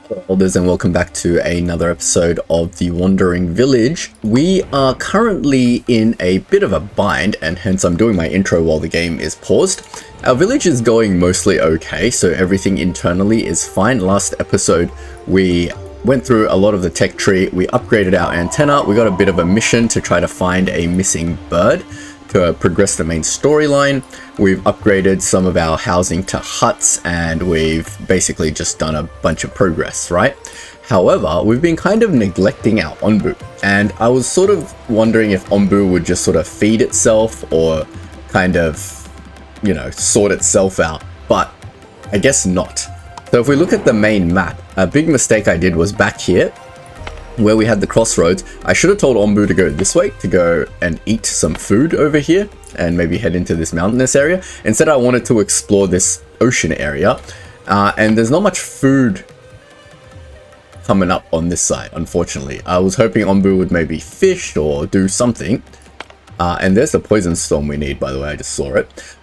Holders, and welcome back to another episode of the Wandering Village. We are currently in a bit of a bind, and hence I'm doing my intro while the game is paused. Our village is going mostly okay, so everything internally is fine. Last episode we went through a lot of the tech tree, we upgraded our antenna, we got a bit of a mission to try to find a missing bird to progress the main storyline. We've upgraded some of our housing to huts, and we've basically just done a bunch of progress, right? However, we've been kind of neglecting our Onbu, and I was sort of wondering if Onbu would just sort of feed itself or kind of, you know, sort itself out, but I guess not. So if we look at the main map, a big mistake I did was back here, where we had the crossroads. I should have told Onbu to go this way, to go and eat some food over here and maybe head into this mountainous area. Instead, I wanted to explore this ocean area, and there's not much food coming up on this side, unfortunately. I was hoping Onbu would maybe fish or do something, and there's the poison storm we need, by the way. I just saw it.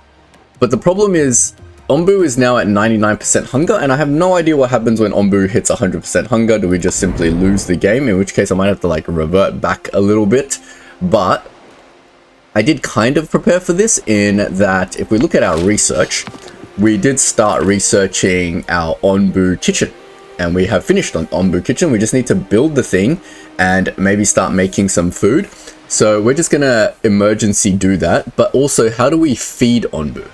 But the problem is Onbu is now at 99% hunger, and I have no idea what happens when Onbu hits 100% hunger. Do we just simply lose the game? In which case I might have to like revert back a little bit. But I did kind of prepare for this in that if we look at our research, we did start researching our Onbu kitchen. And we have finished on Onbu kitchen. We just need to build the thing and maybe start making some food. So we're just gonna emergency do that. But also, how do we feed Onbu?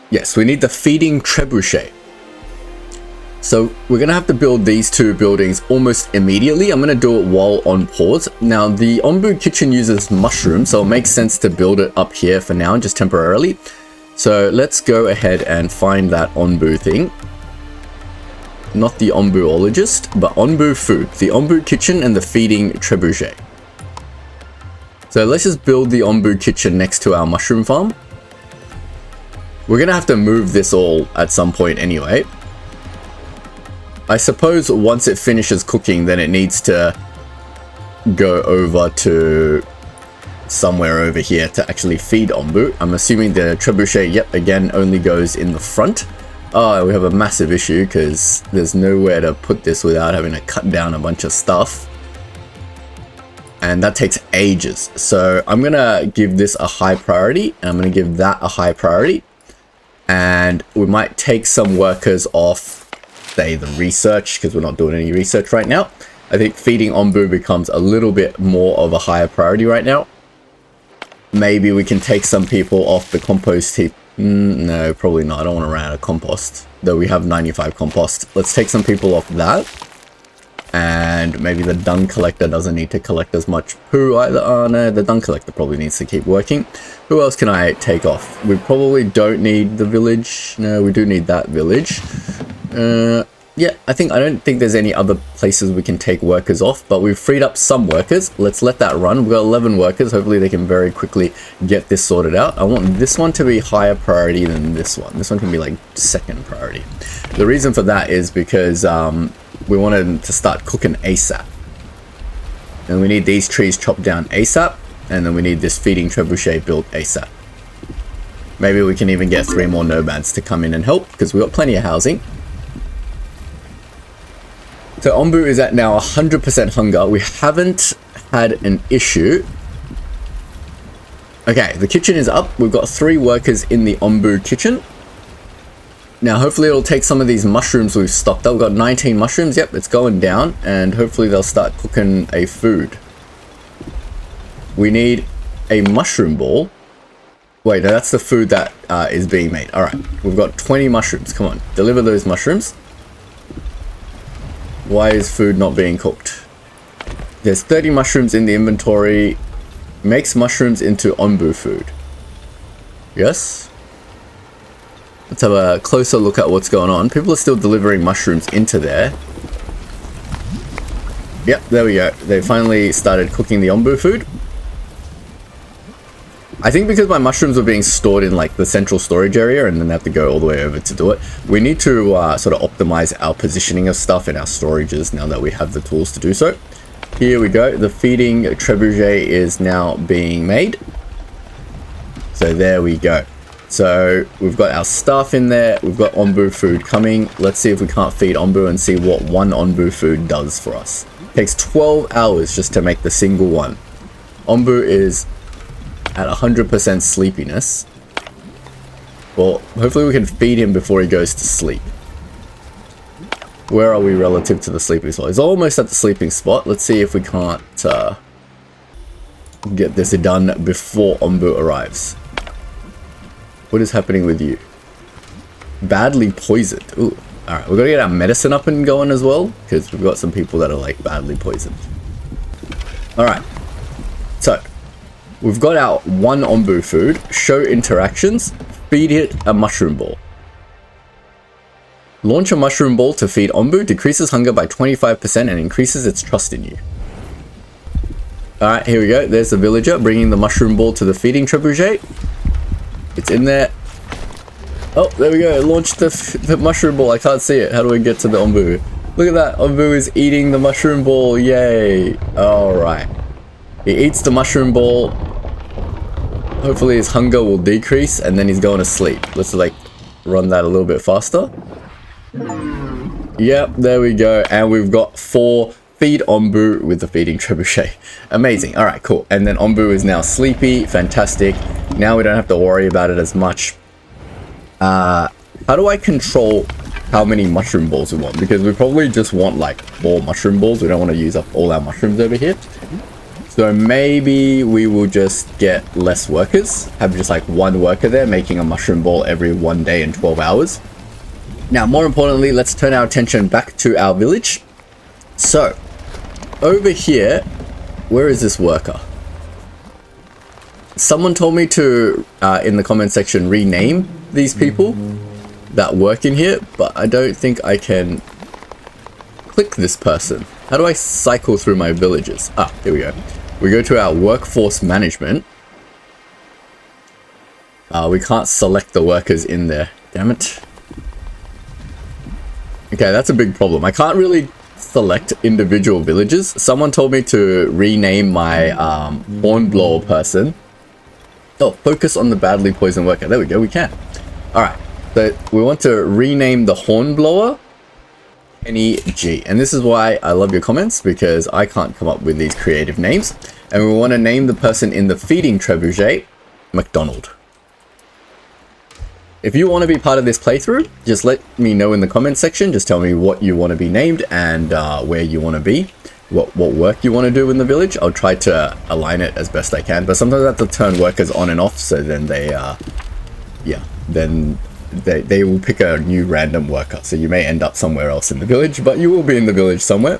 Yes, we need the feeding trebuchet. So we're going to have to build these two buildings almost immediately. I'm going to do it while on pause. Now, the Onbu kitchen uses mushrooms, so it makes sense to build it up here for now, just temporarily. So let's go ahead and find that Onbu thing. Not the Onbuologist, but Onbu food. The Onbu kitchen and the feeding trebuchet. So let's just build the Onbu kitchen next to our mushroom farm. We're going to have to move this all at some point anyway. I suppose once it finishes cooking, then it needs to go over to somewhere over here to actually feed Onbu. I'm assuming the trebuchet, yep, again, only goes in the front. Oh, we have a massive issue because there's nowhere to put this without having to cut down a bunch of stuff. And that takes ages. So I'm going to give this a high priority, and I'm going to give that a high priority. And we might take some workers off, say, the research, because we're not doing any research right now. I think feeding Onbu becomes a little bit more of a higher priority right now. Maybe we can take some people off the compost heap. No, probably not. I don't want to run out of compost, though we have 95 compost. Let's take some people off that. And maybe the dung collector doesn't need to collect as much poo either. Oh no, the dung collector probably needs to keep working. Who else can I take off? We probably don't need the village. No, we do need that village. Yeah, I don't think there's any other places we can take workers off, but we've freed up some workers. Let's let that run. We've got 11 workers. Hopefully they can very quickly get this sorted out. I want this one to be higher priority than this one. This one can be like second priority. The reason for that is because we wanted to start cooking ASAP. And we need these trees chopped down ASAP. And then we need this feeding trebuchet built ASAP. Maybe we can even get 3 more nomads to come in and help, because we've got plenty of housing. So Onbu is at now 100% hunger. We haven't had an issue. Okay, the kitchen is up. We've got 3 workers in the Onbu kitchen. Now, hopefully it'll take some of these mushrooms we've stocked up. We've got 19 mushrooms. Yep, it's going down. And hopefully they'll start cooking a food. We need a mushroom ball. Wait, no, that's the food that is being made. All right, we've got 20 mushrooms. Come on, deliver those mushrooms. Why is food not being cooked? There's 30 mushrooms in the inventory. Makes mushrooms into Onbu food. Yes? Let's have a closer look at what's going on. People are still delivering mushrooms into there. Yep, there we go. They finally started cooking the Onbu food. I think because my mushrooms were being stored in like the central storage area and then they have to go all the way over to do it, we need to sort of optimize our positioning of stuff in our storages now that we have the tools to do so. Here we go. The feeding trebuchet is now being made. So there we go. So we've got our stuff in there. We've got Onbu food coming. Let's see if we can't feed Onbu and see what one Onbu food does for us. It takes 12 hours just to make the single one. Onbu is at 100% sleepiness. Well, hopefully we can feed him before he goes to sleep. Where are we relative to the sleeping spot? He's almost at the sleeping spot. Let's see if we can't get this done before Onbu arrives. What is happening with you? Badly poisoned. Ooh. Alright, we've got to get our medicine up and going as well, because we've got some people that are like badly poisoned. Alright. So, we've got our one Onbu food. Show interactions. Feed it a mushroom ball. Launch a mushroom ball to feed Onbu. Decreases hunger by 25% and increases its trust in you. Alright, here we go. There's the villager bringing the mushroom ball to the feeding trebuchet. It's in there. Oh, there we go. Launch the mushroom ball. I can't see it. How do I get to the Onbu? Look at that. Onbu is eating the mushroom ball. Yay. Alright. He eats the mushroom ball. Hopefully his hunger will decrease and then he's going to sleep. Let's like run that a little bit faster. Yep, there we go. And we've got 4 feed Onbu with the feeding trebuchet. Amazing. Alright, cool. And then Onbu is now sleepy. Fantastic. Now we don't have to worry about it as much. How do I control how many mushroom balls we want? Because we probably just want like 4 mushroom balls. We don't want to use up all our mushrooms over here. So maybe we will just get less workers. Have just like 1 worker there making a mushroom ball every 1 day and 12 hours. Now, more importantly, let's turn our attention back to our village. So, over here, where is this worker? Someone told me to, in the comment section, rename these people that work in here, but I don't think I can click this person. How do I cycle through my villages? Ah, here we go. We go to our workforce management. We can't select the workers in there. Damn it. Okay, that's a big problem. I can't really select individual villages. Someone told me to rename my hornblower person. Oh, focus on the badly poisoned worker. There we go, we can. Alright, so we want to rename the hornblower Kenny G. And this is why I love your comments, because I can't come up with these creative names. And we want to name the person in the feeding trebuchet McDonald. If you want to be part of this playthrough, just let me know in the comment section. Just tell me what you want to be named and where you want to be. What work you want to do in the village. I'll try to align it as best I can. But sometimes I have to turn workers on and off. So then they, they will pick a new random worker. So you may end up somewhere else in the village. But you will be in the village somewhere.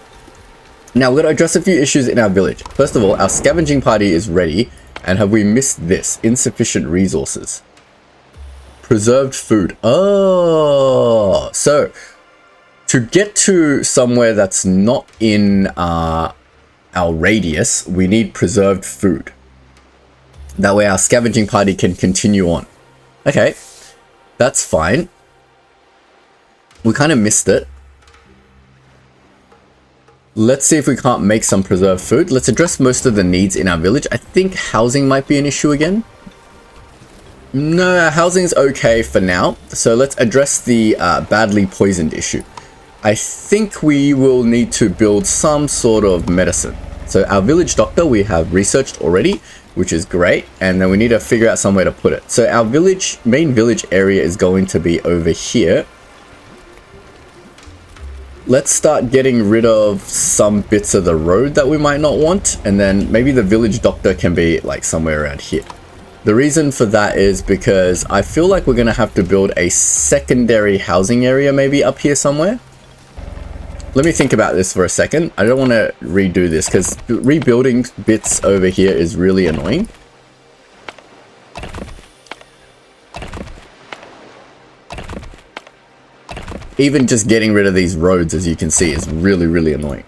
Now we're going to address a few issues in our village. First of all, our scavenging party is ready. And have we missed this? Insufficient resources. Preserved food. Oh, so to get to somewhere that's not in our radius, we need preserved food. That way our scavenging party can continue on. Okay, that's fine. We kind of missed it. Let's see if we can't make some preserved food. Let's address most of the needs in our village. I think housing might be an issue again. No, housing's okay for now. So let's address the badly poisoned issue. I think we will need to build some sort of medicine. So our village doctor we have researched already, which is great. And then we need to figure out somewhere to put it. So our main village area is going to be over here. Let's start getting rid of some bits of the road that we might not want. And then maybe the village doctor can be like somewhere around here. The reason for that is because I feel like we're going to have to build a secondary housing area maybe up here somewhere. Let me think about this for a second. I don't want to redo this because rebuilding bits over here is really annoying. Even just getting rid of these roads, as you can see, is really, really annoying.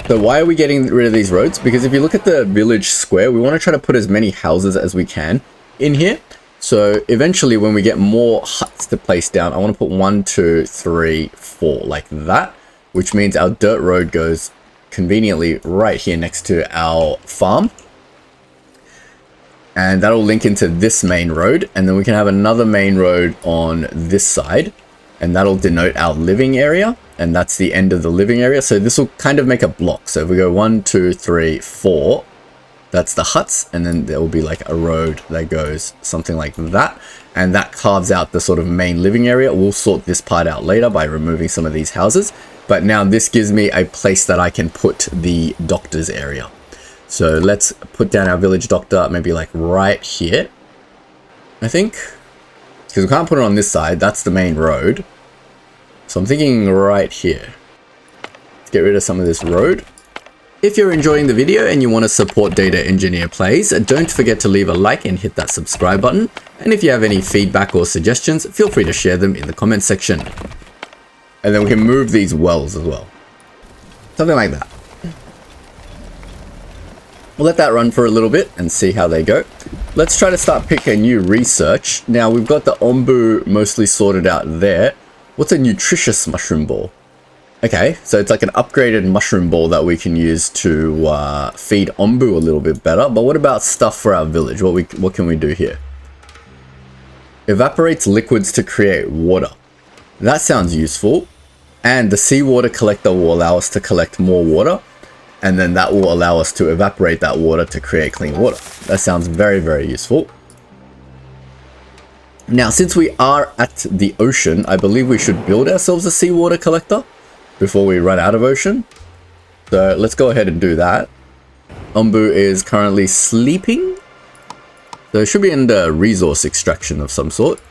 So why are we getting rid of these roads? Because if you look at the village square, we want to try to put as many houses as we can in here. So eventually when we get more huts to place down, I want to put 1, 2, 3, 4 like that, which means our dirt road goes conveniently right here next to our farm. And that'll link into this main road, and then we can have another main road on this side, and that'll denote our living area, and that's the end of the living area. So this will kind of make a block. So if we go 1, 2, 3, 4, that's the huts, and then there will be like a road that goes something like that, and that carves out the sort of main living area. We'll sort this part out later by removing some of these houses, but now this gives me a place that I can put the doctor's area. So let's put down our village doctor, maybe like right here, I think, because we can't put it on this side. That's the main road. So I'm thinking right here. Let's get rid of some of this road. If you're enjoying the video and you want to support Data Engineer Plays, don't forget to leave a like and hit that subscribe button. And if you have any feedback or suggestions, feel free to share them in the comment section. And then we can move these wells as well. Something like that. We'll let that run for a little bit and see how they go. Let's try to start pick a new research. Now we've got the Onbu mostly sorted out there. What's a nutritious mushroom ball? Okay, so it's like an upgraded mushroom ball that we can use to feed Onbu a little bit better. But what about stuff for our village? What can we do here? Evaporates liquids to create water. That sounds useful. And the seawater collector will allow us to collect more water. And then that will allow us to evaporate that water to create clean water. That sounds very, very useful. Now, since we are at the ocean, I believe we should build ourselves a seawater collector before we run out of ocean. So let's go ahead and do that. Onbu is currently sleeping. So it should be in the resource extraction of some sort.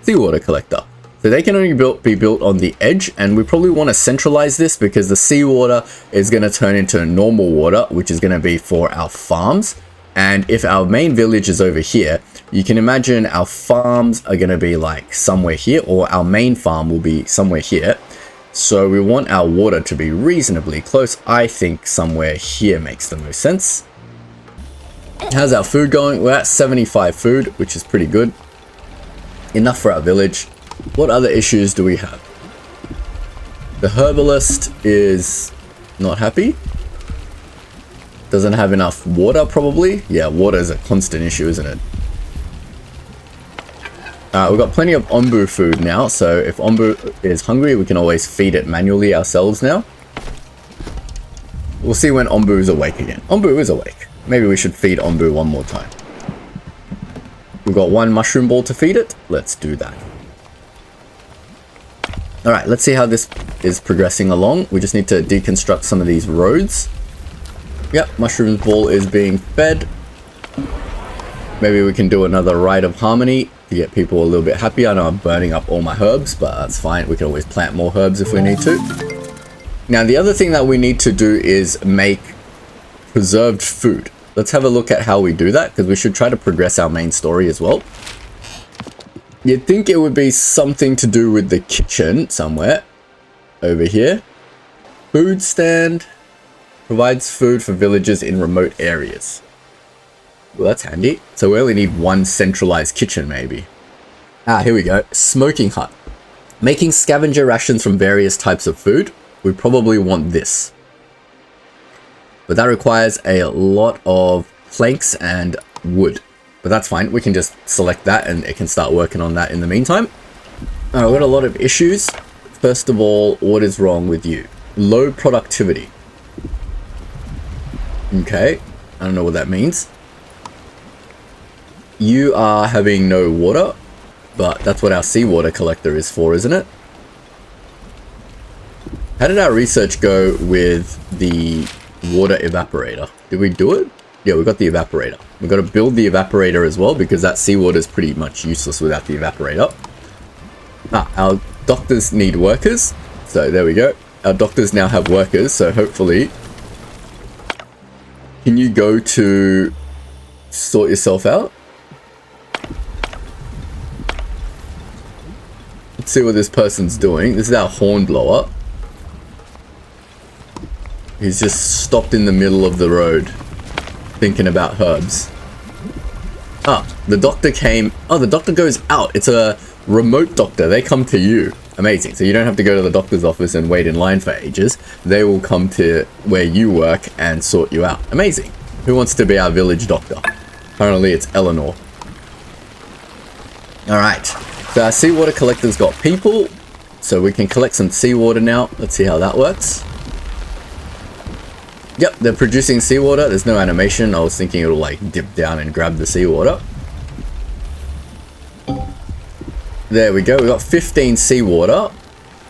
Seawater collector. So they can only be built on the edge, and we probably want to centralize this because the seawater is going to turn into normal water, which is going to be for our farms. And if our main village is over here, you can imagine our farms are going to be like somewhere here, or our main farm will be somewhere here. So we want our water to be reasonably close. I think somewhere here makes the most sense. How's our food going? We're at 75 food, which is pretty good. Enough for our village. What other issues do we have? The herbalist is not happy. Doesn't have enough water, probably. Yeah, water is a constant issue, isn't it? We've got plenty of Onbu food now, so if Onbu is hungry, we can always feed it manually ourselves now. We'll see when Onbu is awake again. Onbu is awake. Maybe we should feed Onbu one more time. We've got one mushroom ball to feed it. Let's do that. Alright, let's see how this is progressing along. We just need to deconstruct some of these roads. Yep, mushroom ball is being fed. Maybe we can do another rite of harmony to get people a little bit happy. I know I'm burning up all my herbs, but that's fine. We can always plant more herbs if we need to. Now, the other thing that we need to do is make preserved food. Let's have a look at how we do that, because we should try to progress our main story as well. You'd think it would be something to do with the kitchen somewhere over here. Food stand provides food for villagers in remote areas. Well, that's handy. So we only need one centralized kitchen, maybe. Ah, here we go. Smoking hut. Making scavenger rations from various types of food. We probably want this. But that requires a lot of planks and wood. But that's fine. We can just select that and it can start working on that in the meantime. We've got a lot of issues. First of all, what is wrong with you? Low productivity. Okay. I don't know what that means. You are having no water, but that's what our seawater collector is for, isn't it? How did our research go with the water evaporator? Did we do it? Yeah, we got the evaporator. We've got to build the evaporator as well, because that seawater is pretty much useless without the evaporator. Our doctors need workers. So there we go. Our doctors now have workers, so hopefully... Can you go to sort yourself out? Let's see what this person's doing. This is our hornblower. He's just stopped in the middle of the road, thinking about herbs. Ah, the doctor came. Oh, the doctor goes out. It's a remote doctor. They come to you. Amazing. So you don't have to go to the doctor's office and wait in line for ages. They will come to where you work and sort you out. Amazing. Who wants to be our village doctor? Apparently it's Eleanor. Alright. So our seawater collector's got people. So we can collect some seawater now. Let's see how that works. Yep, they're producing seawater. There's no animation. I was thinking it'll like dip down and grab the seawater. There we go. We got 15 seawater.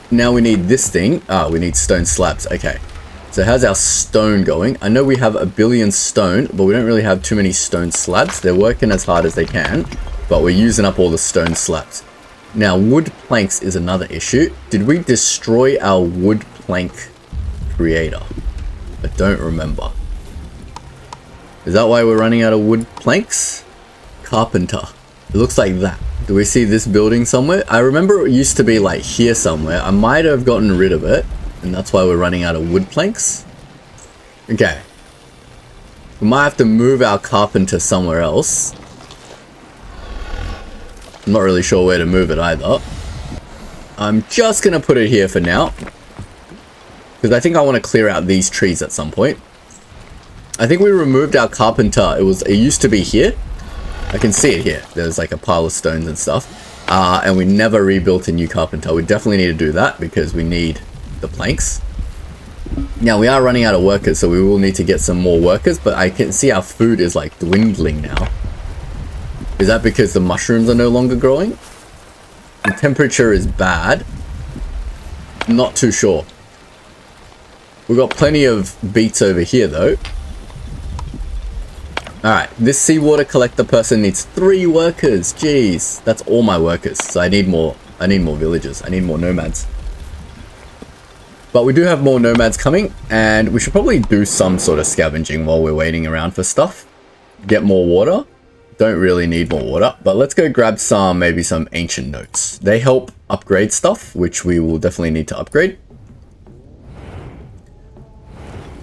Now we need this thing. Ah, we need stone slabs. Okay. So how's our stone going? I know we have 1 billion stone, but we don't really have too many stone slabs. They're working as hard as they can, but we're using up all the stone slabs. Now, wood planks is another issue. Did we destroy our wood plank creator? I don't remember. Is that why we're running out of wood planks? Carpenter. It looks like that. Do we see this building somewhere? I remember it used to be like here somewhere. I might have gotten rid of it, and that's why we're running out of wood planks. Okay. We might have to move our carpenter somewhere else. I'm not really sure where to move it either. I'm just gonna put it here for now, because I think I want to clear out these trees at some point. I think we removed our carpenter. It used to be here. I can see it here. There's like a pile of stones and stuff. And we never rebuilt a new carpenter. We definitely need to do that because we need the planks. Now we are running out of workers, so we will need to get some more workers, but I can see our food is like dwindling now. Is that because the mushrooms are no longer growing? The temperature is bad. Not too sure. We've got plenty of beets over here though. Alright, this seawater collector person needs 3 workers. Jeez, that's all my workers. So I need more villagers. I need more nomads. But we do have more nomads coming, and we should probably do some sort of scavenging while we're waiting around for stuff. Get more water. Don't really need more water, but let's go grab maybe some ancient notes. They help upgrade stuff, which we will definitely need to upgrade.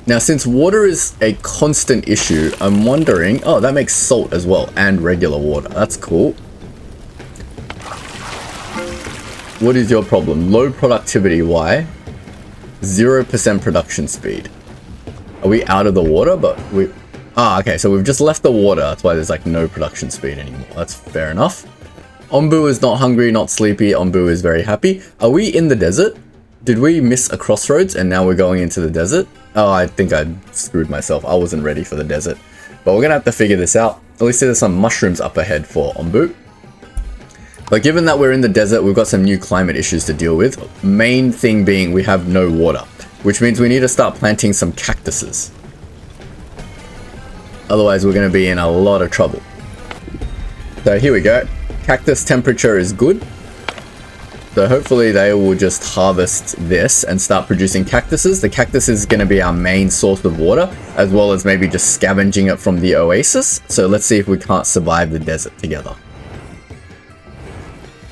Now, since water is a constant issue, I'm wondering... Oh, that makes salt as well, and regular water. That's cool. What is your problem? Low productivity, why? 0% production speed. Are we out of the water? But we... Ah, okay, so we've just left the water. That's why there's like no production speed anymore. That's fair enough. Onbu is not hungry, not sleepy. Onbu is very happy. Are we in the desert? Did we miss a crossroads and now we're going into the desert? Oh, I think I screwed myself. I wasn't ready for the desert. But we're going to have to figure this out. At least there's some mushrooms up ahead for Onbu. But given that we're in the desert, we've got some new climate issues to deal with. Main thing being we have no water, which means we need to start planting some cactuses. Otherwise, we're going to be in a lot of trouble. So here we go. Cactus temperature is good. So hopefully they will just harvest this and start producing cactuses. The cactus is going to be our main source of water, as well as maybe just scavenging it from the oasis. So let's see if we can't survive the desert together.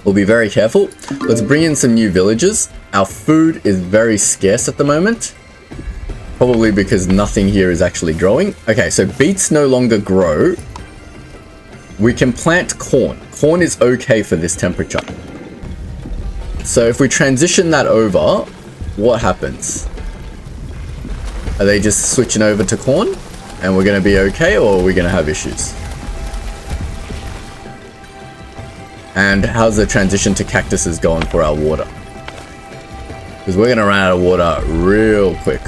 We'll be very careful. Let's bring in some new villagers. Our food is very scarce at the moment. Probably because nothing here is actually growing. Okay, so beets no longer grow. We can plant corn. Corn is okay for this temperature. So if we transition that over, what happens? Are they just switching over to corn? And we're going to be okay, or are we going to have issues? And how's the transition to cactuses going for our water? Because we're going to run out of water real quick.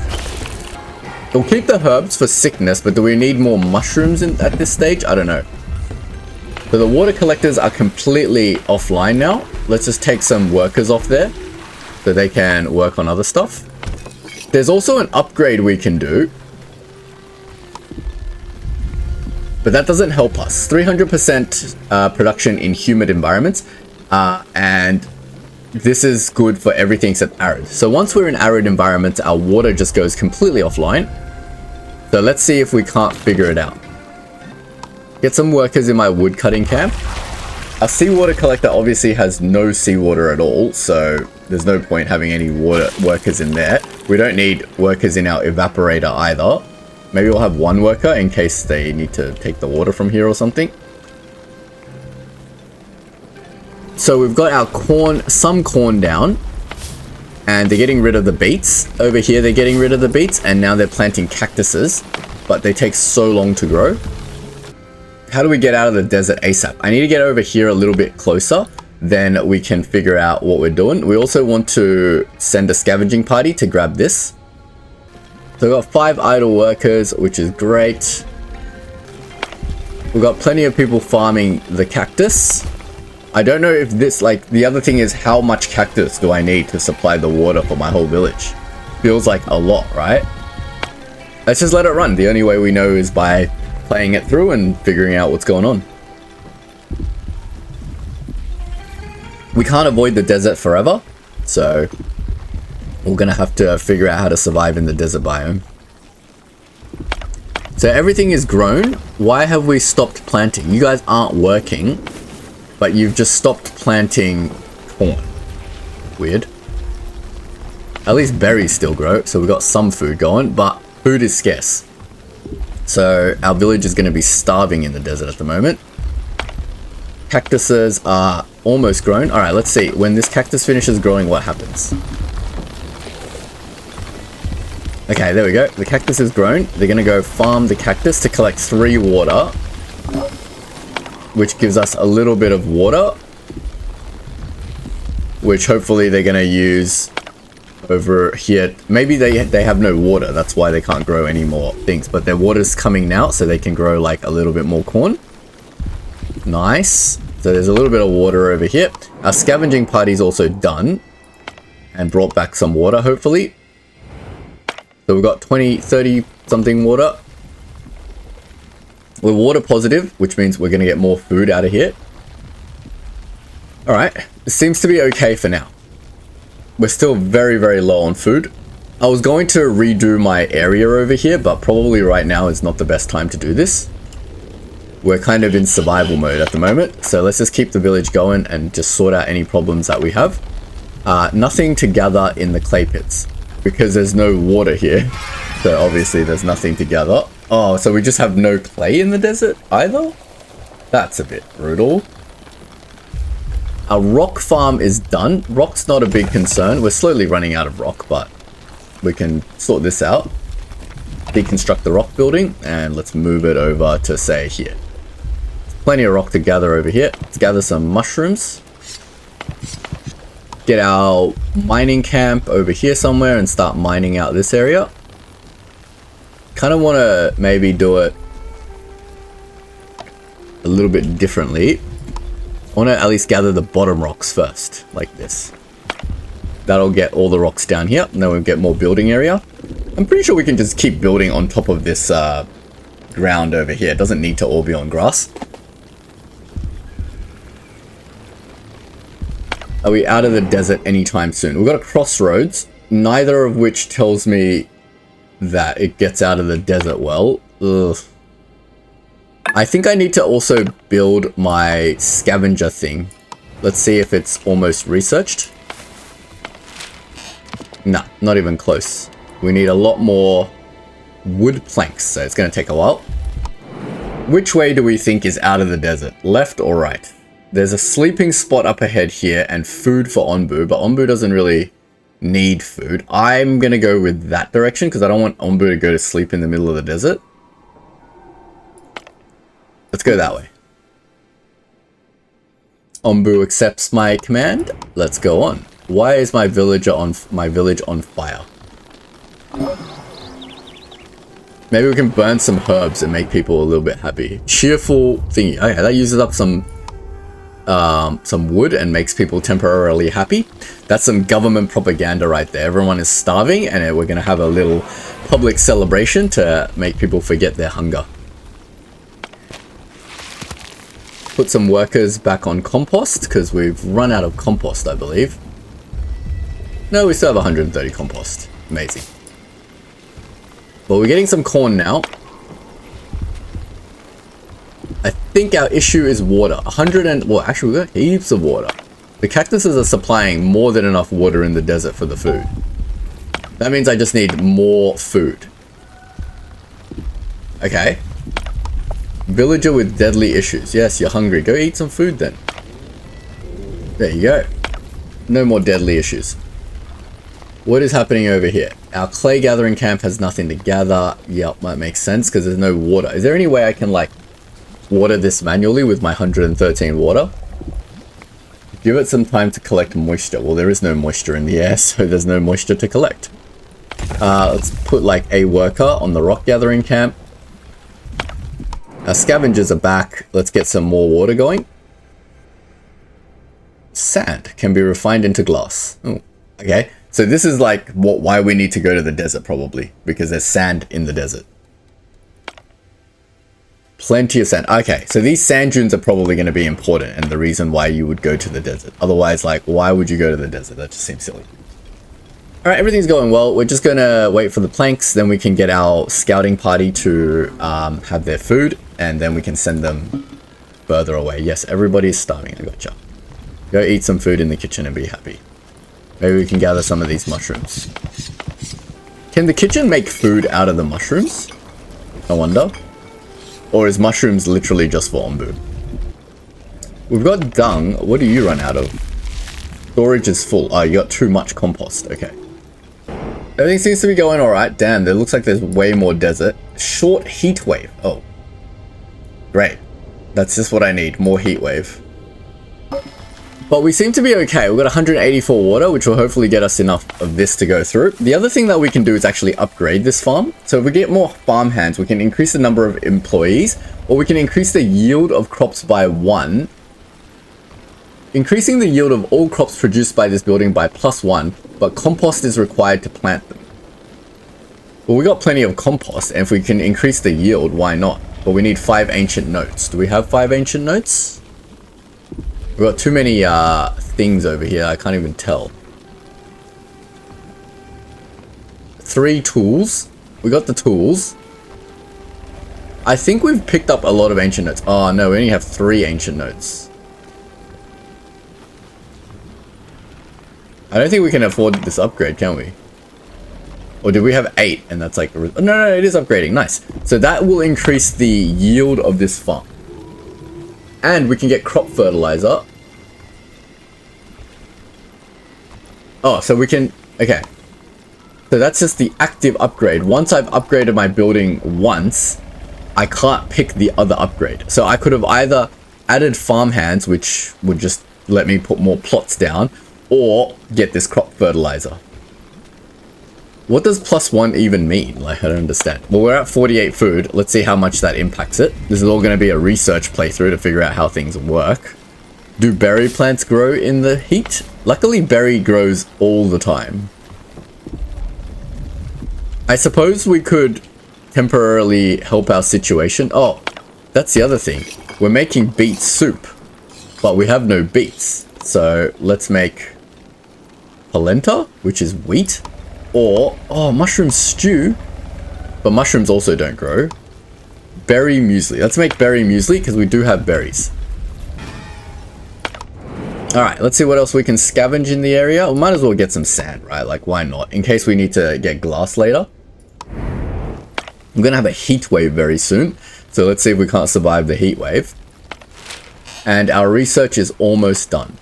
We'll keep the herbs for sickness, but do we need more mushrooms at this stage? I don't know. So the water collectors are completely offline now. Let's just take some workers off there so they can work on other stuff. There's also an upgrade we can do, but that doesn't help us. 300% production in humid environments, and this is good for everything except arid. So once we're in arid environments, our water just goes completely offline. So let's see if we can't figure it out. Get some workers in my wood cutting camp. Our seawater collector obviously has no seawater at all, so there's no point having any water workers in there. We don't need workers in our evaporator either. Maybe we'll have one worker in case they need to take the water from here or something. So we've got our corn, some corn down. And they're getting rid of the beets. Over here, they're getting rid of the beets, and now they're planting cactuses, but they take so long to grow. How do we get out of the desert ASAP? I need to get over here a little bit closer, then we can figure out what we're doing. We also want to send a scavenging party to grab this. So we've got 5 idle workers, which is great. We've got plenty of people farming the cactus. I don't know if this, like, the other thing is how much cactus do I need to supply the water for my whole village? Feels like a lot, right? Let's just let it run. The only way we know is by playing it through and figuring out what's going on. We can't avoid the desert forever, so we're gonna have to figure out how to survive in the desert biome. So everything is grown. Why have we stopped planting? You guys aren't working, but you've just stopped planting corn. Weird. At least berries still grow, so we've got some food going, but food is scarce. So our village is going to be starving in the desert at the moment. Cactuses are almost grown. All right, let's see. When this cactus finishes growing, what happens? Okay, there we go. The cactus is grown. They're going to go farm the cactus to collect 3 water, which gives us a little bit of water, which hopefully they're going to use over here. Maybe they have no water, that's why they can't grow any more things, but their water's coming now, so they can grow like a little bit more corn. Nice. So there's a little bit of water over here. Our scavenging party's also done and brought back some water, hopefully. So we've got 20, 30 something water. We're water positive, which means we're going to get more food out of here. All right, it seems to be okay for now. We're still very, very low on food. I was going to redo my area over here, but probably right now is not the best time to do this. We're kind of in survival mode at the moment, so let's just keep the village going and just sort out any problems that we have. Nothing to gather in the clay pits because there's no water here, so obviously there's nothing to gather. Oh, so we just have no clay in the desert either? That's a bit brutal. Our rock farm is done. Rock's not a big concern. We're slowly running out of rock, but we can sort this out. Deconstruct the rock building, and let's move it over to, say, here. Plenty of rock to gather over here. Let's gather some mushrooms. Get our mining camp over here somewhere and start mining out this area. Kind of want to maybe do it a little bit differently. I want to at least gather the bottom rocks first, like this. That'll get all the rocks down here, and then we'll get more building area. I'm pretty sure we can just keep building on top of this ground over here. It doesn't need to all be on grass. Are we out of the desert anytime soon? We've got a crossroads, neither of which tells me that it gets out of the desert well. Ugh. I think I need to also build my scavenger thing. Let's see if it's almost researched. Nah, not even close. We need a lot more wood planks, so it's going to take a while. Which way do we think is out of the desert? Left or right? There's a sleeping spot up ahead here and food for Onbu, but Onbu doesn't really need food. I'm going to go with that direction because I don't want Onbu to go to sleep in the middle of the desert. Let's go that way. Onbu accepts my command. Let's go on. Why is my village on fire? Maybe we can burn some herbs and make people a little bit happy. Cheerful thingy. Okay, that uses up some wood and makes people temporarily happy. That's some government propaganda right there. Everyone is starving, and we're gonna have a little public celebration to make people forget their hunger. Put some workers back on compost because we've run out of compost, I believe. No, we still have 130 compost. Amazing. But we're getting some corn now. I think our issue is water. Well, actually, we've got heaps of water. The cactuses are supplying more than enough water in the desert for the food. That means I just need more food. Okay. Villager with deadly issues. Yes, you're hungry. Go eat some food then. There you go. No more deadly issues. What is happening over here? Our clay gathering camp has nothing to gather. Yep, that makes sense because there's no water. Is there any way I can like water this manually with my 113 water? Give it some time to collect moisture. Well, there is no moisture in the air, so there's no moisture to collect. Let's put like a worker on the rock gathering camp. Our scavengers are back. Let's get some more water going. Sand can be refined into glass. Oh, okay. So this is like why we need to go to the desert probably, because there's sand in the desert. Plenty of sand. Okay, so these sand dunes are probably going to be important and the reason why you would go to the desert. Otherwise, like, why would you go to the desert? That just seems silly. All right, everything's going well. We're just going to wait for the planks. Then we can get our scouting party to have their food and then we can send them further away. Yes, everybody's starving. I gotcha. Go eat some food in the kitchen and be happy. Maybe we can gather some of these mushrooms. Can the kitchen make food out of the mushrooms? I wonder. Or is mushrooms literally just for Onbu? We've got dung. What do you run out of? Storage is full. Oh, you got too much compost. Okay. Everything seems to be going alright. Damn, there looks like there's way more desert. Short heat wave. Oh. Great. That's just what I need. More heat wave. But we seem to be okay. We've got 184 water, which will hopefully get us enough of this to go through. The other thing that we can do is actually upgrade this farm. So if we get more farm hands, we can increase the number of employees, or we can increase the yield of crops by 1. Increasing the yield of all crops produced by this building by +1, but compost is required to plant them. Well, we got plenty of compost, and if we can increase the yield, why not? But we need 5 ancient notes. Do we have 5 ancient notes? We've got too many things over here, I can't even tell. 3 tools. We got the tools. I think we've picked up a lot of ancient notes. Oh no, we only have 3 ancient notes. I don't think we can afford this upgrade, can we? Or did we have 8 and that's like... No, it is upgrading. Nice. So that will increase the yield of this farm. And we can get crop fertilizer. Oh, so we can... Okay. So that's just the active upgrade. Once I've upgraded my building once, I can't pick the other upgrade. So I could have either added farm hands, which would just let me put more plots down, or get this crop fertilizer. What does +1 even mean? Like, I don't understand. Well, we're at 48 food. Let's see how much that impacts it. This is all going to be a research playthrough to figure out how things work. Do berry plants grow in the heat? Luckily, berry grows all the time. I suppose we could temporarily help our situation. Oh, that's the other thing. We're making beet soup, but we have no beets. So let's make polenta, which is wheat. Or, oh, mushroom stew. But mushrooms also don't grow. Berry muesli. Let's make berry muesli because we do have berries. Alright, let's see what else we can scavenge in the area. We might as well get some sand, right? Like, why not? In case we need to get glass later. I'm going to have a heat wave very soon. So let's see if we can't survive the heat wave. And our research is almost done.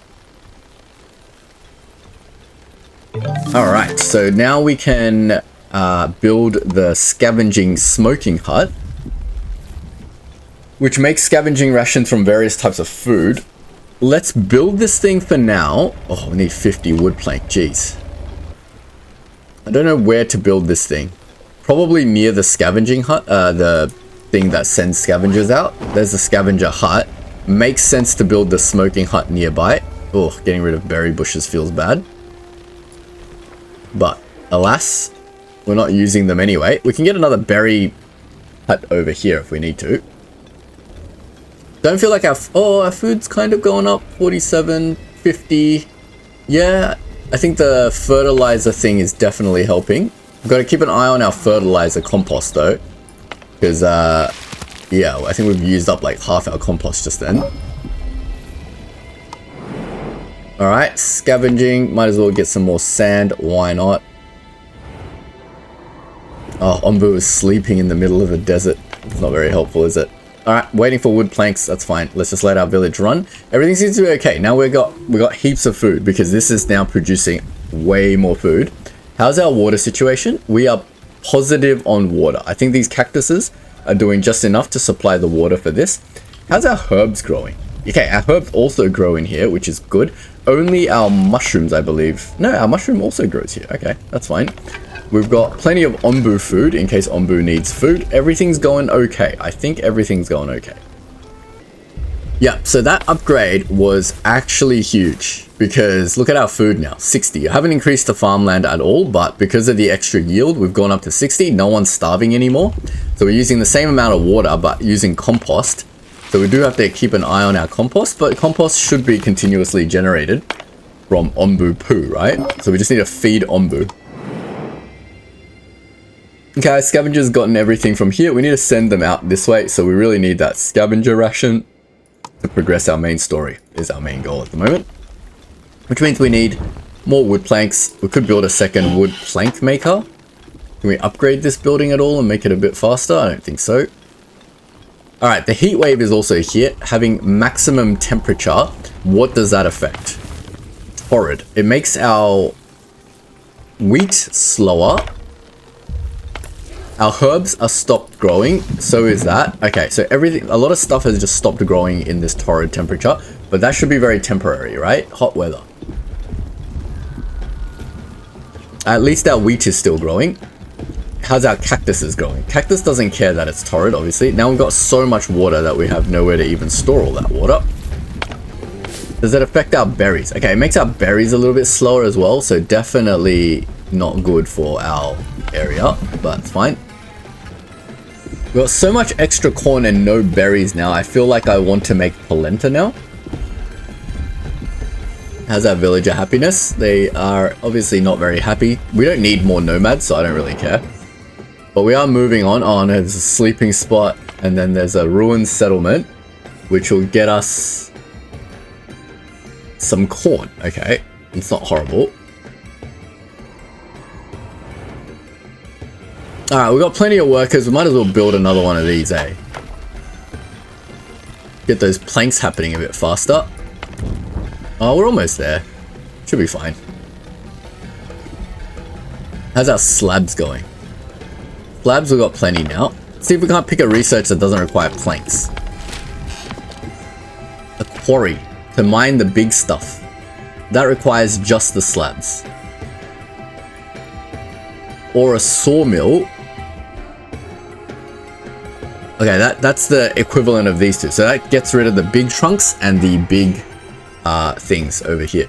Alright, so now we can build the scavenging smoking hut, which makes scavenging rations from various types of food. Let's build this thing for now. Oh, we need 50 wood plank, jeez. I don't know where to build this thing. Probably near the scavenging hut, the thing that sends scavengers out. There's the scavenger hut. Makes sense to build the smoking hut nearby. Oh, getting rid of berry bushes feels bad. But, alas, we're not using them anyway. We can get another berry hut over here if we need to. Don't feel like our food's kind of going up. 47, 50. Yeah, I think the fertilizer thing is definitely helping. We've got to keep an eye on our fertilizer compost though. Because, yeah, I think we've used up like half our compost just then. Alright, scavenging. Might as well get some more sand. Why not? Oh, Onbu is sleeping in the middle of the desert. It's not very helpful, is it? Alright, waiting for wood planks. That's fine. Let's just let our village run. Everything seems to be okay. Now we got heaps of food because this is now producing way more food. How's our water situation? We are positive on water. I think these cactuses are doing just enough to supply the water for this. How's our herbs growing? Okay, our herbs also grow in here, which is good. Only our mushrooms, I believe. No, our mushroom also grows here. Okay, that's fine. We've got plenty of Onbu food in case Onbu needs food. Everything's going okay. I think everything's going okay. Yeah, so that upgrade was actually huge because look at our food now, 60. I haven't increased the farmland at all, but because of the extra yield, we've gone up to 60. No one's starving anymore. So we're using the same amount of water, but using compost. So we do have to keep an eye on our compost, but compost should be continuously generated from Onbu poo, right? So we just need to feed Onbu. Okay, scavenger's gotten everything from here. We need to send them out this way, so we really need that scavenger ration to progress our main story, is our main goal at the moment. Which means we need more wood planks. We could build a second wood plank maker. Can we upgrade this building at all and make it a bit faster? I don't think so. Alright, the heat wave is also here. Having maximum temperature, what does that affect? Torrid. It makes our wheat slower. Our herbs are stopped growing, so is that. Okay, so everything, a lot of stuff has just stopped growing in this torrid temperature, but that should be very temporary, right? Hot weather. At least our wheat is still growing. How's our cactuses growing? Cactus doesn't care that it's torrid, obviously. Now we've got so much water that we have nowhere to even store all that water. Does it affect our berries? Okay, it makes our berries a little bit slower as well, so definitely not good for our area, but it's fine. We've got so much extra corn and no berries now. I feel like I want to make polenta now. How's our villager happiness? They are obviously not very happy. We don't need more nomads, so I don't really care. But we are moving on. Oh, no, there's a sleeping spot, and then there's a ruined settlement, which will get us some corn. Okay, it's not horrible. Alright, we've got plenty of workers. We might as well build another one of these, eh? Get those planks happening a bit faster. Oh, we're almost there. Should be fine. How's our slabs going? Slabs, we've got plenty now. See if we can't pick a research that doesn't require planks. A quarry to mine the big stuff. That requires just the slabs. Or a sawmill. Okay, that's the equivalent of these two. So that gets rid of the big trunks and the big things over here.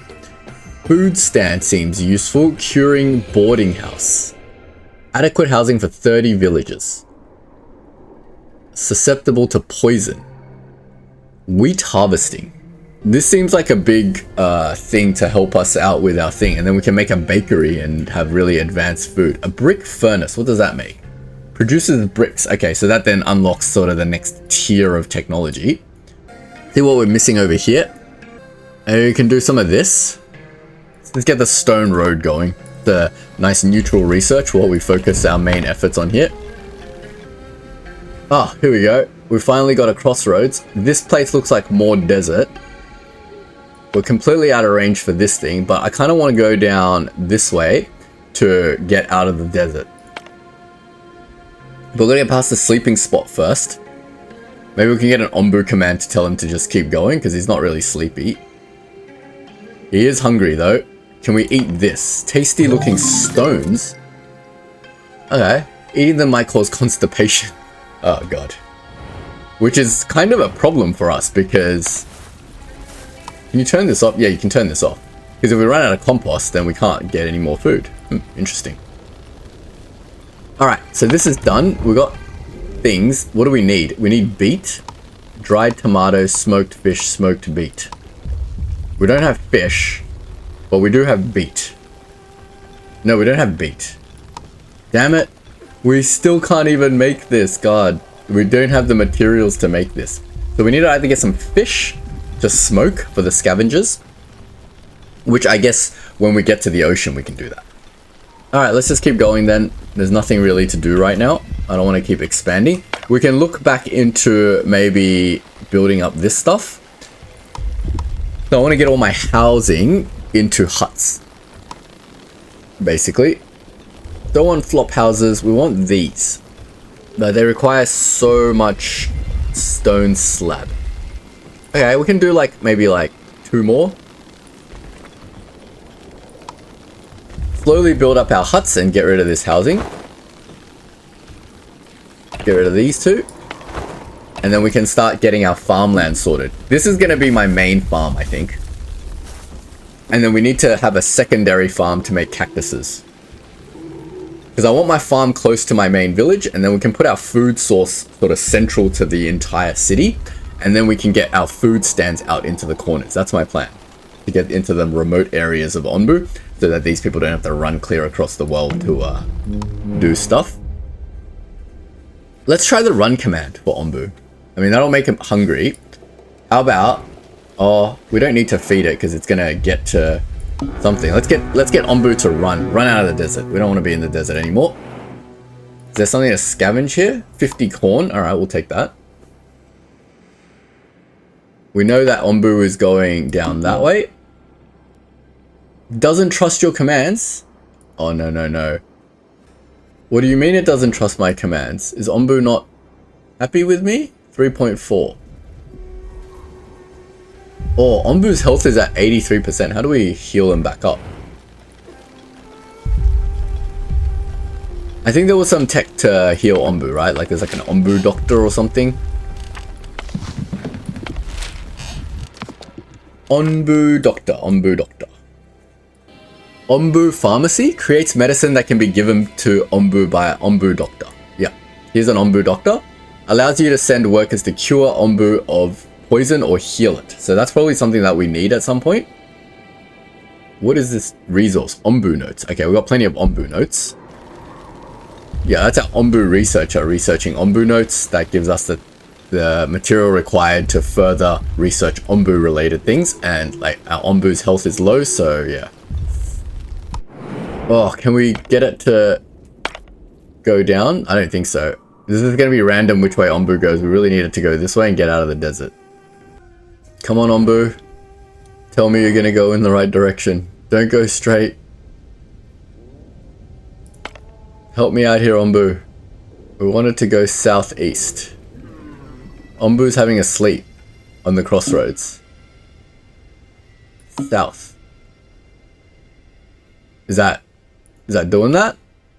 Food stand seems useful. Curing boarding house. Adequate housing for 30 villagers. Susceptible to poison. Wheat harvesting. This seems like a big thing to help us out with our thing. And then we can make a bakery and have really advanced food. A brick furnace. What does that make? Produces bricks. Okay, so that then unlocks sort of the next tier of technology. See what we're missing over here? And we can do some of this. Let's get the stone road going. The nice neutral research while we focus our main efforts on here. Ah, here we go. We finally got a crossroads. This place looks like more desert. We're completely out of range for this thing, but I kind of want to go down this way to get out of the desert. But we're going to get past the sleeping spot first. Maybe we can get an Onbu command to tell him to just keep going, because he's not really sleepy. He is hungry, though. Can we eat this? Tasty looking stones? Okay. Eating them might cause constipation. Oh, God. Which is kind of a problem for us, because... Can you turn this off? Yeah, you can turn this off. Because if we run out of compost, then we can't get any more food. Interesting. Alright, so this is done. We got things. What do we need? We need beet, dried tomatoes, smoked fish, smoked beet. We don't have fish, but we do have beet. No, we don't have beet. Damn it. We still can't even make this. God, we don't have the materials to make this. So we need to either get some fish to smoke for the scavengers, which I guess when we get to the ocean, we can do that. Alright, let's just keep going then. There's nothing really to do right now. I don't want to keep expanding. We can look back into maybe building up this stuff. So I want to get all my housing into huts, basically. Don't want flop houses. We want these. But they require so much stone slab. Okay, we can do like maybe like 2 more. Slowly build up our huts and get rid of this housing. Get rid of these 2. And then we can start getting our farmland sorted. This is going to be my main farm, I think. And then we need to have a secondary farm to make cactuses. Because I want my farm close to my main village, and then we can put our food source sort of central to the entire city. And then we can get our food stands out into the corners. That's my plan. To get into the remote areas of Onbu, so that these people don't have to run clear across the world to do stuff. Let's try the run command for Onbu. I mean, that'll make him hungry. How about... Oh, we don't need to feed it because it's gonna get to something. Let's get Onbu to run out of the desert. We don't want to be in the desert anymore. Is there something to scavenge here? 50 corn. All right, we'll take that. We know that Onbu is going down that way. Doesn't trust your commands. Oh no no no. What do you mean it doesn't trust my commands? Is Onbu not happy with me? 3.4. Oh, Onbu's health is at 83%. How do we heal him back up? I think there was some tech to heal Onbu, right? Like there's like an Onbu doctor or something. Onbu doctor, Onbu doctor. Onbu pharmacy creates medicine that can be given to Onbu by an Onbu doctor. Yeah, here's an Onbu doctor. Allows you to send workers to cure Onbu of poison or heal it. So that's probably something that we need at some point. What is this resource? Onbu notes. Okay, we've got plenty of Onbu notes. Yeah, that's our Onbu researcher researching Onbu notes. That gives us the material required to further research Onbu related things. And like our Onbu's health is low, so yeah. Oh, can we get it to go down? I don't think so. This is going to be random which way Onbu goes. We really need it to go this way and get out of the desert. Come on, Onbu. Tell me you're going to go in the right direction. Don't go straight. Help me out here, Onbu. We want it to go southeast. Onbu's having a sleep on the crossroads. South. Is that doing that?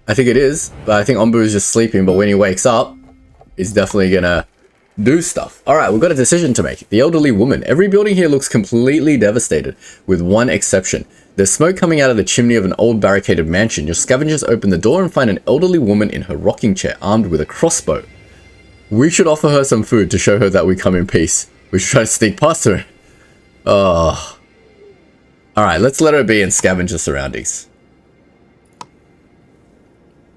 I think it is, but I think Onbu is just sleeping, but when he wakes up, he's definitely gonna do stuff. Alright, we've got a decision to make. The elderly woman. Every building here looks completely devastated, with one exception. There's smoke coming out of the chimney of an old barricaded mansion. Your scavengers open the door and find an elderly woman in her rocking chair, armed with a crossbow. We should offer her some food to show her that we come in peace. We should try to sneak past her. Oh. Alright, let's let her be and scavenge the surroundings.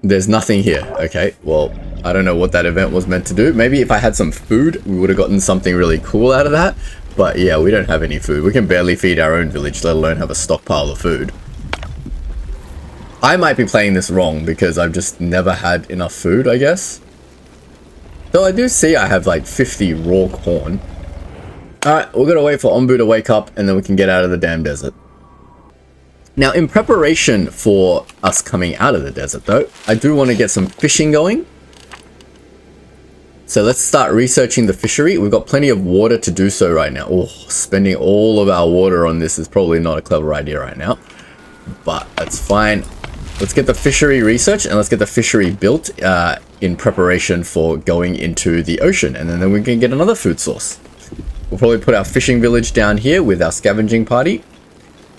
There's nothing here. Okay, well, I don't know what that event was meant to do. Maybe if I had some food, we would have gotten something really cool out of that. But yeah, we don't have any food. We can barely feed our own village, let alone have a stockpile of food. I might be playing this wrong because I've just never had enough food, I guess. Though I do see I have like 50 raw corn. Alright, we're gonna wait for Onbu to wake up and then we can get out of the damn desert. Now, in preparation for us coming out of the desert, though, I do want to get some fishing going. So let's start researching the fishery. We've got plenty of water to do so right now. Oh, spending all of our water on this is probably not a clever idea right now. But that's fine. Let's get the fishery researched and let's get the fishery built in preparation for going into the ocean. And then we can get another food source. We'll probably put our fishing village down here with our scavenging party.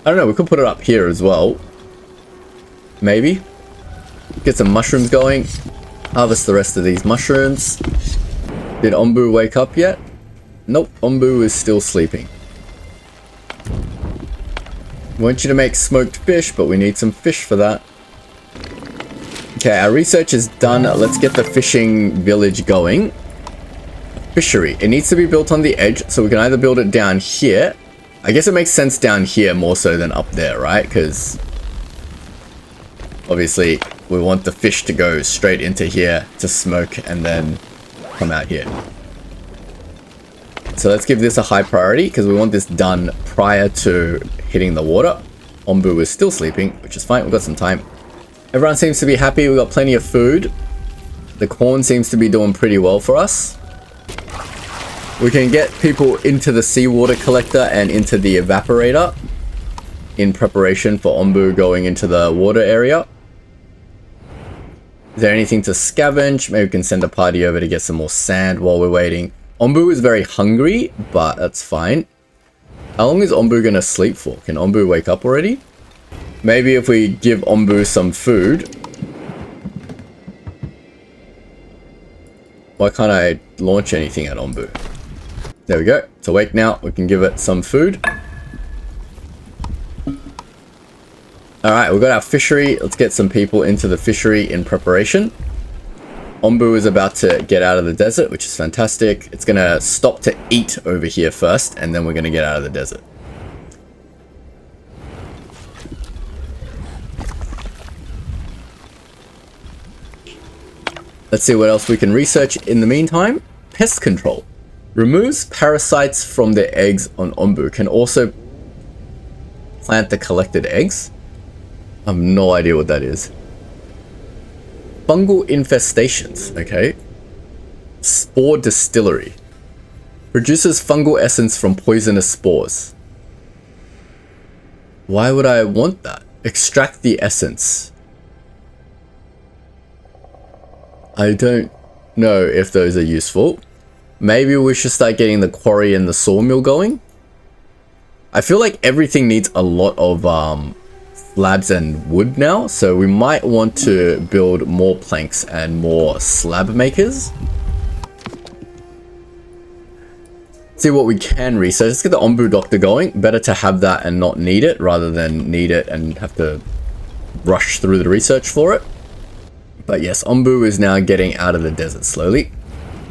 I don't know, we could put it up here as well. Maybe. Get some mushrooms going. Harvest the rest of these mushrooms. Did Onbu wake up yet? Nope, Onbu is still sleeping. We want you to make smoked fish, but we need some fish for that. Okay, our research is done. Let's get the fishing village going. Fishery. It needs to be built on the edge, so we can either build it down here. I guess it makes sense down here more so than up there, right? Because obviously we want the fish to go straight into here to smoke and then come out here. So let's give this a high priority because we want this done prior to hitting the water. Onbu is still sleeping, which is fine. We've got some time. Everyone seems to be happy. We've got plenty of food. The corn seems to be doing pretty well for us. We can get people into the seawater collector and into the evaporator in preparation for Onbu going into the water area. Is there anything to scavenge? Maybe we can send a party over to get some more sand while we're waiting. Onbu is very hungry, but that's fine. How long is Onbu gonna sleep for? Can Onbu wake up already? Maybe if we give Onbu some food. Why can't I launch anything at Onbu? There we go. It's awake now. We can give it some food. Alright, we've got our fishery. Let's get some people into the fishery in preparation. Onbu is about to get out of the desert, which is fantastic. It's going to stop to eat over here first, and then we're going to get out of the desert. Let's see what else we can research in the meantime. Pest control. Removes parasites from their eggs on Onbu. Can also plant the collected eggs. I have no idea what that is. Fungal infestations, okay. Spore distillery. Produces fungal essence from poisonous spores. Why would I want that? Extract the essence. I don't know if those are useful. Maybe we should start getting the quarry and the sawmill going. I feel like everything needs a lot of slabs and wood now, so we might want to build more planks and more slab makers. See what we can research. Let's get the Onbu doctor going. Better to have that and not need it rather than need it and have to rush through the research for it. But yes, Onbu is now getting out of the desert slowly.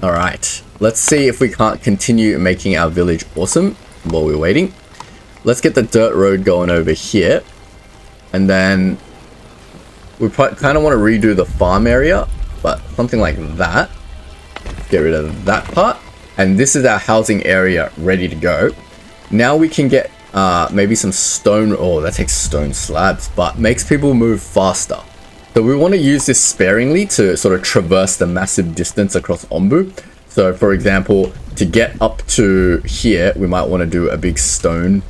All right, let's see if we can't continue making our village awesome while we're waiting. Let's get the dirt road going over here. And then we kind of want to redo the farm area, but something like that. Get rid of that part. And this is our housing area ready to go. Now we can get maybe some stone. Oh, that takes stone slabs, but makes people move faster. So we want to use this sparingly to sort of traverse the massive distance across Onbu. So for example, to get up to here, we might want to do a big stone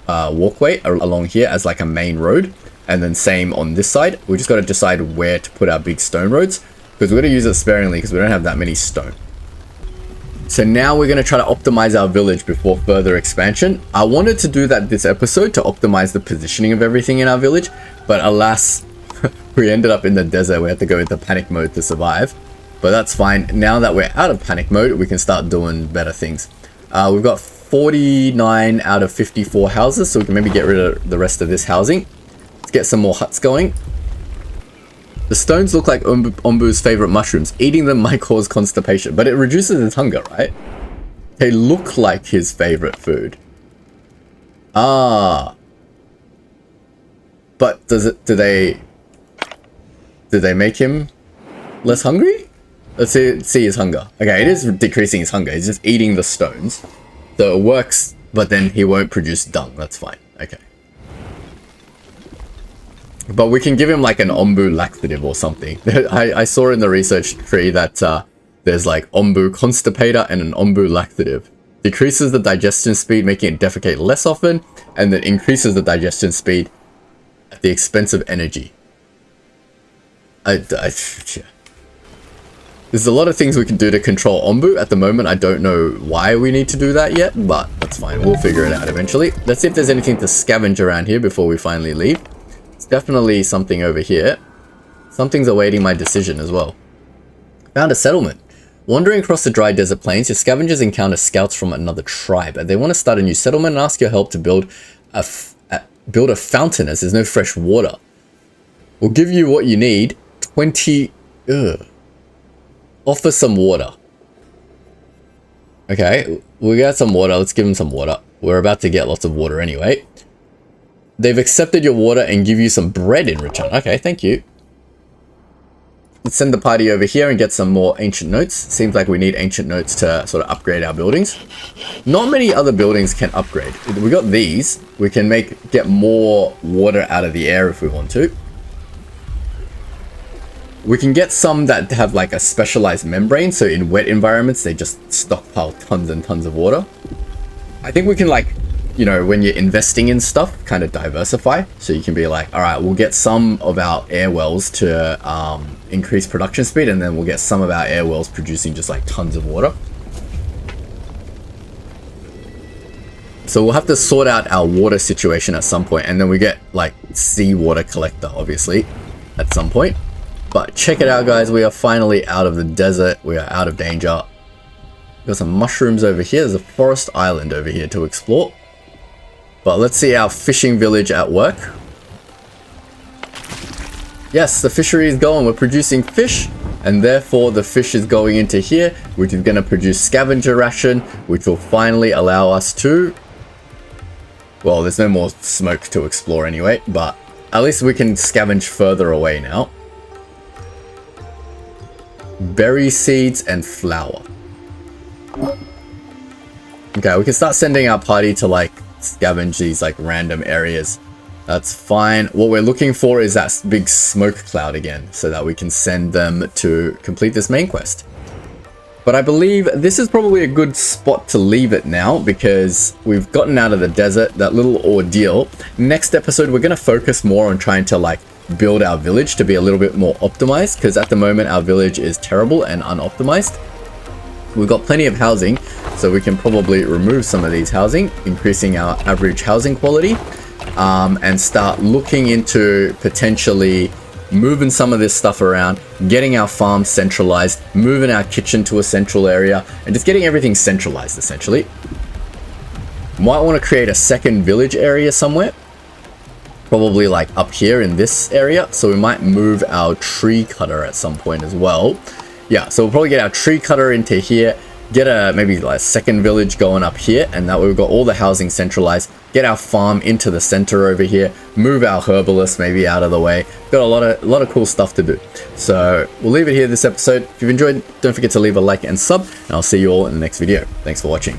walkway along here as like a main road, and then same on this side. We just got to decide where to put our big stone roads, because we're going to use it sparingly because we don't have that many stone. So now we're going to try to optimize our village before further expansion. I wanted to do that this episode to optimize the positioning of everything in our village, but alas, we ended up in the desert. We had to go into panic mode to survive, but that's fine. Now that we're out of panic mode, we can start doing better things. We've got 49 out of 54 houses, so we can maybe get rid of the rest of this housing. Let's get some more huts going. The stones look like Onbu's favorite mushrooms. Eating them might cause constipation, but it reduces his hunger, right? They look like his favorite food. Ah. But do they make him less hungry? Let's see his hunger. Okay, it is decreasing his hunger. He's just eating the stones. So it works, but then he won't produce dung. That's fine. Okay. But we can give him like an Onbu laxative or something. I saw in the research tree that there's like Onbu constipator and an Onbu laxative. Decreases the digestion speed, making it defecate less often, and then increases the digestion speed at the expense of energy. Yeah. There's a lot of things we can do to control Onbu. At the moment, I don't know why we need to do that yet, but that's fine. We'll figure it out eventually. Let's see if there's anything to scavenge around here before we finally leave. It's definitely something over here. Something's awaiting my decision as well. Found a settlement. Wandering across the dry desert plains, your scavengers encounter scouts from another tribe. They want to start a new settlement and ask your help to build a fountain as there's no fresh water. We'll give you what you need. 20... Offer some water. Okay, we got some water. Let's give them some water. We're about to get lots of water anyway. They've accepted your water and give you some bread in return. Okay, thank you. Let's send the party over here and get some more ancient notes. Seems like we need ancient notes to sort of upgrade our buildings. Not many other buildings can upgrade. We got these. We can get more water out of the air if we want to. We can get some that have like a specialized membrane, so in wet environments they just stockpile tons and tons of water. I think we can, like, you know, when you're investing in stuff, kind of diversify. So you can be like, all right, we'll get some of our air wells to increase production speed, and then we'll get some of our air wells producing just like tons of water. So we'll have to sort out our water situation at some point, and then we get like seawater collector, obviously, at some point. But check it out, guys. We are finally out of the desert. We are out of danger. Got some mushrooms over here. There's a forest island over here to explore. But let's see our fishing village at work. Yes, the fishery is going. We're producing fish, and therefore the fish is going into here, which is going to produce scavenger ration, which will finally allow us to... Well, there's no more smoke to explore anyway, but at least we can scavenge further away now. Berry seeds and flour. Okay, we can start sending our party to like scavenge these like random areas. That's fine. What we're looking for is that big smoke cloud again, so that we can send them to complete this main quest. But I believe this is probably a good spot to leave it now, because we've gotten out of the desert, that little ordeal. Next episode, we're going to focus more on trying to like build our village to be a little bit more optimized, because at the moment our village is terrible and unoptimized. We've got plenty of housing, so we can probably remove some of these housing, increasing our average housing quality, and start looking into potentially moving some of this stuff around, getting our farm centralized, moving our kitchen to a central area, and just getting everything centralized essentially. Might want to create a second village area somewhere, probably like up here in this area, so we might move our tree cutter at some point as well. Yeah, so we'll probably get our tree cutter into here, get a maybe like a second village going up here, and that way we've got all the housing centralized, get our farm into the center over here, move our herbalist maybe out of the way. Got a lot of cool stuff to do. So we'll leave it here this episode. If you've enjoyed, don't forget to leave a like and sub, and I'll see you all in the next video. Thanks for watching.